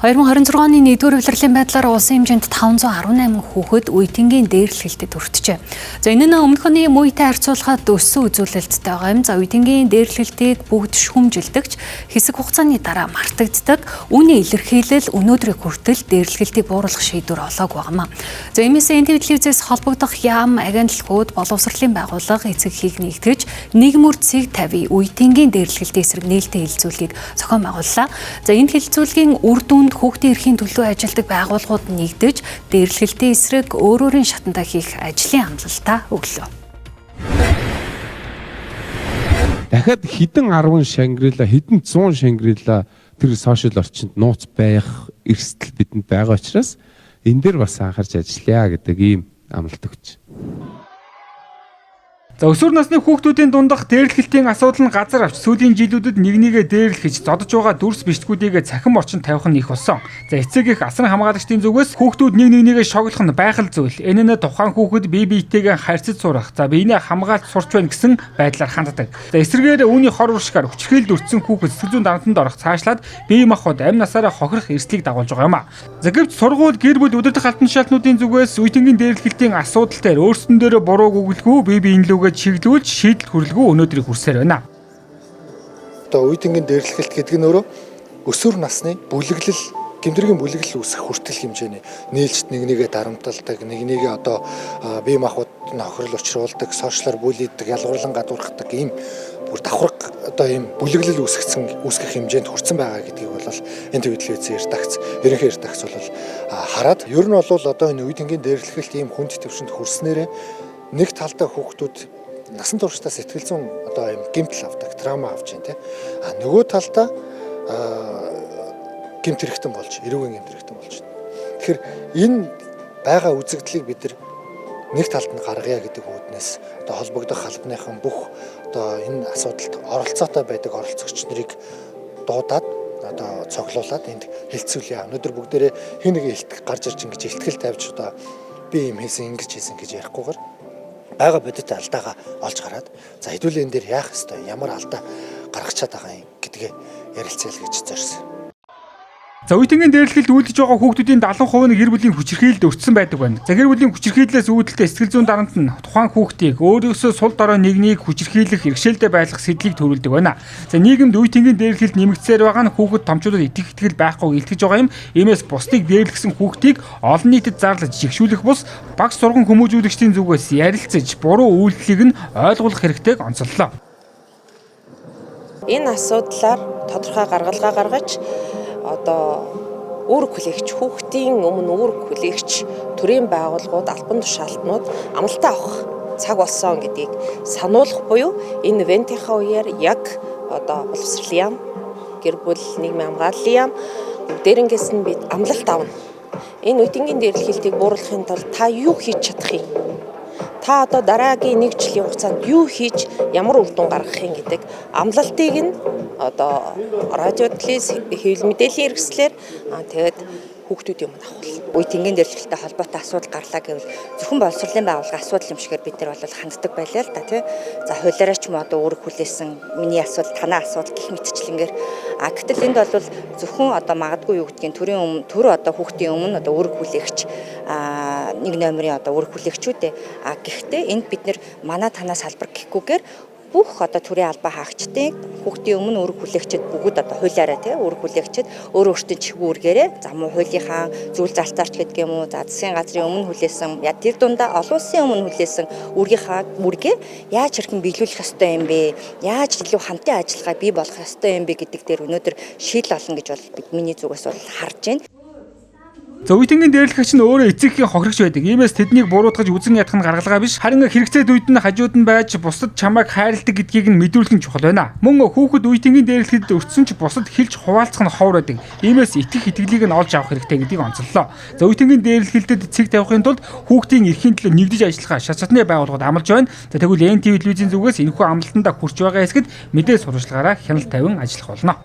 2026 оны 1-р улирлын байдлаар улсын хэмжээнд 518 хүүхэд үеийнгийн дээрлэхэлтэд хүртжээ. За энэ нь өмнөх оны үетэй харьцуулахад өссөн үзүүлэлттэй байгаа юм. За үеийнгийн дээрлэхэлтийг бүгд шүүмжилдэгч хэсэг хугацааны дараа мартагддаг. Үүний илэрхийлэл өнөөдрийг хүртэл дээрлэхэлтийг бууруулах шийдвэр олоогүй байгаамаа. За иймээс энэ телевизээс холбогдох яам, агентлагууд, боловсролын байгууллага эцэгхийг нэгтгэж нийгмүр цэг тавь үеийнгийн дээрлэхэлтийн эсрэг нээлттэй хилцүүлгийг зохион байгууллаа. За энэ хилцүүлгийн үр дүнд хүүхдийн эрхийн төлөө ажилтдаг байгууллагууд нэгдэж дээрлэхэлтийн эсрэг өөрөөрийн шатандаа хийх ажлын амлалтаа өглөө. Дахиад хэдэн 10 Шангрила, хэдэн 100 Шангрила тэр сошиал орчинд нууц байх эрсдэл бидэнд байгаа учраас энэ дээр бас анхаарч ажиллая гэдэг ийм амлалт өгч. За өсвөр насны хүүхдүүдийн дундах дээрлэхэлтийн асуудал нь газар авч сүүлийн жилүүдэд нэгнийгээ дээрлэхэж зодож байгаа дүрс бичлэгүүдийг цахим орчинд тавих нь их болсон. За эцэг их асран хамгаалагчдын зүгээс хүүхдүүд нэг нэгнийгээ шоглох нь байхал зүйл. Энэ нь тухайн хүүхэд бие биетэйгээ харьцаж сурах, за биенээ хамгаалж сурч байна гэсэн байдлаар ханддаг. За эсрэгээр үүний хор уршгаар хүчрхийлд өртсөн хүүхэд сэтгэл зүйн дарамтанд орох цаашлаад бие махбод амь насаараа хохирох эрсдлийг дагуулж байгаа юм а. За гэвч сургууль, гэр бүл, удирдах албан тушаалтнуудын зүгээс үеийнгийн дээрлэхэлтийн асуудал дээр өөрсдөн дээрээ бурууг өгөлгүй бие биенлүүгээ чиглүүлж шийдэл хүрэлгүй өнөөдрийг хүрсээр байна. Одоо үеийнгийн дээрлэхэлт гэдэг нь өөрөө өсвөр насны бүлэглэл, гэмтрийн бүлэглэл үүсэх хүртэл хэмжээний нээлтт нэгнийгээ дарамталдаг, нэгнийгээ одоо бие махбод нөхрөл учруулдаг, сошиалар бүлийдэг, ялгуурлан гадуурхдаг ийм бүр давхарга одоо ийм бүлэглэл үүсгэх хэмжээнд хүрсэн байгаа гэдгийг бол энэ телевизийн редакц, ерөнхий редакц бол хараад ер нь бол одоо энэ үеийнгийн дээрлэхэлт ийм хүнд төвшөнд хүрснээрээ нэг талдаа хүүхдүүд насан туршдаа сэтгэл зүйн одоо юм гэмтэл авдаг, траума авч байна тий. А нөгөө талдаа гэмт хэрэгтэн болж, эрүүгийн гэмт хэрэгтэн болж байна. Тэгэхээр энэ байгаа үзэгдлийг бид нэг талд нь гаргая гэдэг үүднээс одоо холбогдох албаныхан бүх одоо энэ асуудалд оролцоотой байдаг оролцогч нарыг дуудаад одоо цоглуулад энд хэлцүүлээ. Өнөөдөр бүгдээрээ хин нэг гарч ирж ингэж ихтгэл тавьж одоо би юм хийсэн, ингэж хийсэн гэж ярихгүйгээр бага бодит алдаагаа олж гараад за хэдүүлээ энэ дээр яах ёстой, ямар алдаа гаргачаад байгаа юм гэдгээ ярилцъя л гэж зорьсон. За үеийнгийн дээрлэхэлд үйлдэж байгаа хүүхдүүдийн 70% нь гэр бүлийн хүчирхийлэлд өртсөн байдаг байна. За гэр бүлийн хүчирхийллээс үүдэлтэй сэтгэл зүйн дарамт нь тухайн хүүхдийг өөрөөсөө сул дорой нэгнийг хүчирхийлэх хэрэгшээлтэй байлгах сэдлийг төрүүлдэг байна. За нийгэмд үеийнгийн дээрлэхэлд нэмэгдсээр байгаа нь хүүхэд томчуудад итгэл байхгүй илтгэж байгаа юм. Иймээс бусдыг дээрлэхсэн хүүхдийг олон нийтэд зарлаж жигшүүлэх бус багш сурган хүмүүжүүлэгчдийн зүгээс ярилцаж буруу үйлдэлийг нь ойлгуулах хэрэгтэйг онцоллоо. Энэ асуудлаар тодорхой гаргалгаа гаргаж одоо үүрэг хүлээгч, хүүхдийн өмнө үүрэг хүлээгч төрийн байгууллагууд, албан тушаалтнууд амлалтаа авах цаг болсон гэдгийг сануулгах буюу энэ ивентийнхаа үеэр яг одоо боловсролын яам, гэр бүл, нийгмийн хамгааллын яам бүгдээрэнгээс нь бид амлалт авна. Энэ үеийнгийн дээрлэхэлтийг бууруулахын тулд та юу хийж чадах юм? Та одоо дараагийн 1 жилийн хугацаанд юу хийж ямар үр дүн гаргах юм гэдэг амлалтыг нь одоо радио, телевиз, хэвлэл мэдээллийн хэрэгслэр тэгээд хүүхдүүдийн өмнө авах. Үеийнгийн дээрлэхэлтэй холбоотой асуудал гарлаа гэвэл зөвхөн боловсролын байгууллага асуудал юм шигээр бид нар бол ханддаг байлаа л да тий. За хуулиараа ч юм уу одоо үүрэг хүлээсэн миний асуудал, танай асуудал гэх мэтчлэнгээр гэтэл энд бол зөвхөн одоо магадгүй юу гэдгийг төр одоо хүүхдийн өмнө одоо үүрэг хүлээгч 1 номерын одоо үүрэг хүлээгчүүдээ гэхдээ энд бид нар манай танаа салбар гэхгүйгээр бүх одоо төрийн албан хаагчдыг хүүхдийн өмнө үүрэг хүлээгчид бүгд одоо хуулиараа тий үүрэг хүлээгчид өөрөө өөртөө чигүүргээрээ за муу хуулийнхаа зүйл залтаарч гэдэг юм уу за засгийн газрын өмнө хүлээсэн тэр дундаа олон улсын өмнө хүлээсэн үүргээ яаж хэрхэн биелүүлэх ёстой юм бэ? Яаж илүү хамтын ажиллагаа бий болгох ёстой юм бэ гэдэг дээр өнөөдөр шийдэл олно гэж бол бид миний зүгээс бол харж байна. За үеийнгийн дээрлэхэгч нь өөрөө эцэгхийн хохирогч байдаг. Иймээс тэднийг буруутгаж үзэн ядах нь гаргалгаа биш. Харин хэрэгцээд үед нь хажууд нь байж бусдад чамайг хайрладаг гэдгийг нь мэдүүлэх нь чухал байна. Мөн хүүхэд үеийнгийн дээрлэхэд өртсөн ч бусдад хэлж хуваалцах нь ховор байдаг. Иймээс итгэх итгэлийг нь олж авах хэрэгтэй гэдгийг онцоллоо. За үеийнгийн дээрлэхэлтэд цэг тавихын тулд хүүхдийн эрхийн төлөө нэгдэж ажиллахаа шат шатны байгууллагууд амлаж байна. За тэгвэл НТV телевизийн зүгээс энэхүү амлалтандаа хүрч байгаа хэсгэд мэдээ сурвалжлагаараа хяналт тавин ажиллах болно.